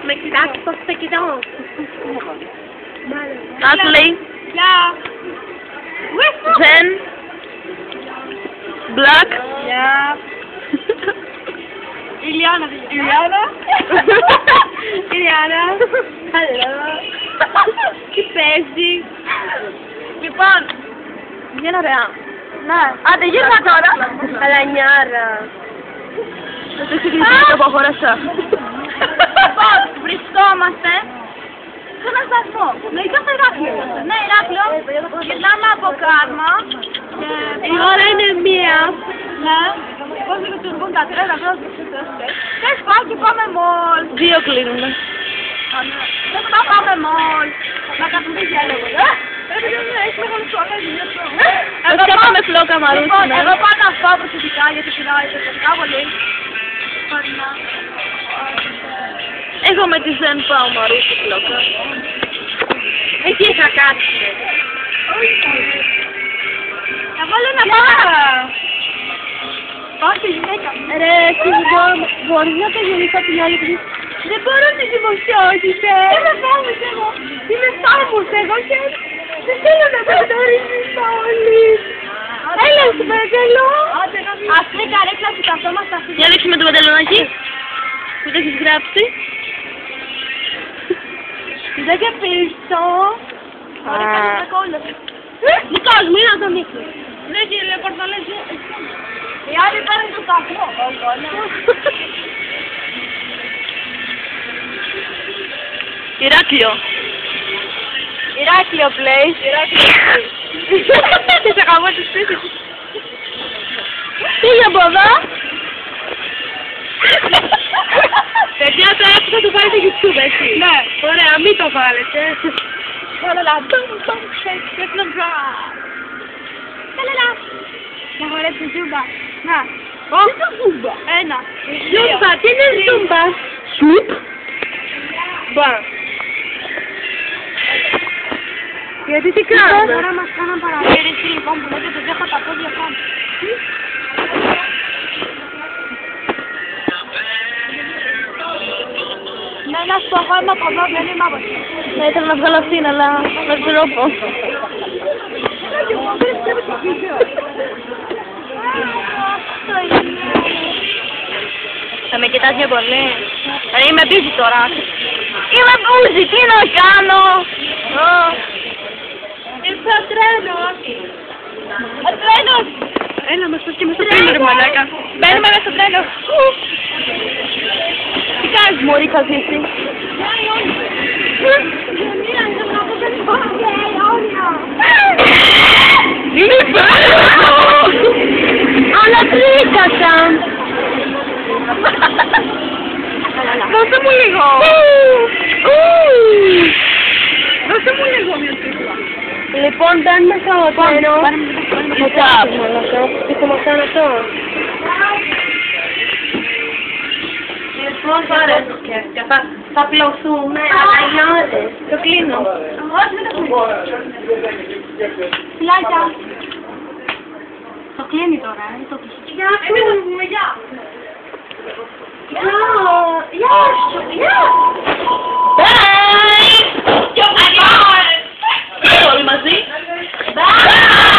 Με κοιτάξτε πώς σε κοιτάω. Natalie, Γεια. Jen, Black. Γεια. Ιλιάνα. Ιλιάνα. Hello. Τι παίζει. Λοιπόν, βγαίνει ωραία. Ναι. Άντε, γύρνα τώρα. Αλανιάρα. Δεν το ξεκινήσει το αποχωρέσα. Λοιπόν, βρισκόμαστε σε έναν σταθμό. Λογικά στο Ηράκλειο. Ναι, Ηράκλειο. Γυρνάμε από Κάρμα. Η ώρα είναι 1. Ναι. Πώς λειτουργούν τα τρένα, πώς λειτουργούν. Θες πάω και πάμε μόλ. 2 κλείνουμε. Θες πάω πάμε μόλ. Να κάνουμε διάλογο. Έχει μεγάλο σώμα. Βασικά πάμε φλόκα μαρούσι. Λοιπόν, εγώ πάω να φάω προσωπικά γιατί πεινάει προσωπικά πολύ. Εγώ με τη Zen πάω μαρούσι φλόκα. Εκεί θα κάτσουμε. Θα βάλω ένα πάρα. Πάω στη γυναίκα. Ρε, εσείς μπορείς να το γεννείς από την άλλη πλήση. Δεν μπορώ να τη δημοσιώσετε. Είμαι φάμος εγώ. Είμαι φάμος εγώ και δεν θέλω να το γνωρίζεις όλοι. Έλα, σου παρακαλώ. Ας μην καρέκλα που καθόμαστε αυτή. Για δείξουμε το παντελονάκι. Που το έχεις γράψει. Κοίτα και πίσω. Ωραία, κάνεις τα κόλλος. Δικός μου, είναι να τον δείχνει. Ναι, κύριε Πορτολές. Οι άλλοι παίρνουν το σταθμό. Ηράκλειο. Ηράκλειο place. Ηράκλειο place. Και σε χαμώ το σπίτι. Πήγε από εδώ. Παιδιά, τώρα που θα το βάλετε YouTube, έτσι. Ναι. Ωραία, μην το βάλετε. Καλαλά. Καλαλά. Να χορέψει ζούμπα. Να. Τι το ζούμπα. 1. Ζούμπα, τι είναι ζούμπα. Σουπ. Μπα. Γιατί τι κάνουμε. Τώρα μας κάναν παραβίαση, λοιπόν, που λέτε ότι έχω τα πόδια πάνω. Ναι, να σου πω, εγώ είμαι από εδώ, δεν είμαι από εκεί. Θα ήθελα να βγάλω αυτήν, αλλά με τρόπο. Θα με κοιτάς για πολύ. Είμαι busy τώρα. Είμαι busy, τι να κάνω. Ήρθε ο τρένος. Ο τρένος. Έλα, μας πας και μες στο τρένο, ρε μαλάκα. Μπαίνουμε μέσα στο τρένο. Τι κάνεις, μωρή, θα ζήσει. Είναι υπέροχο! Αλλά τρίκασα. Δώσε μου λίγο. Δώσε μου λίγο μια τρίχλα. Λοιπόν, μπαίνουμε στο τρένο. Μετά. Τι κομμωτάνε αυτό. Λοιπόν, πάρε. Θα πλωθούμε, αλλά είναι ώρες. Το κλείνω. Όχι, δεν το κλείνω. Φιλάκια. Το κλείνει τώρα, δεν το κλείνει. Γεια σου. Γεια. Γεια σου. Γεια. Bye. Όλοι μαζί. Bye.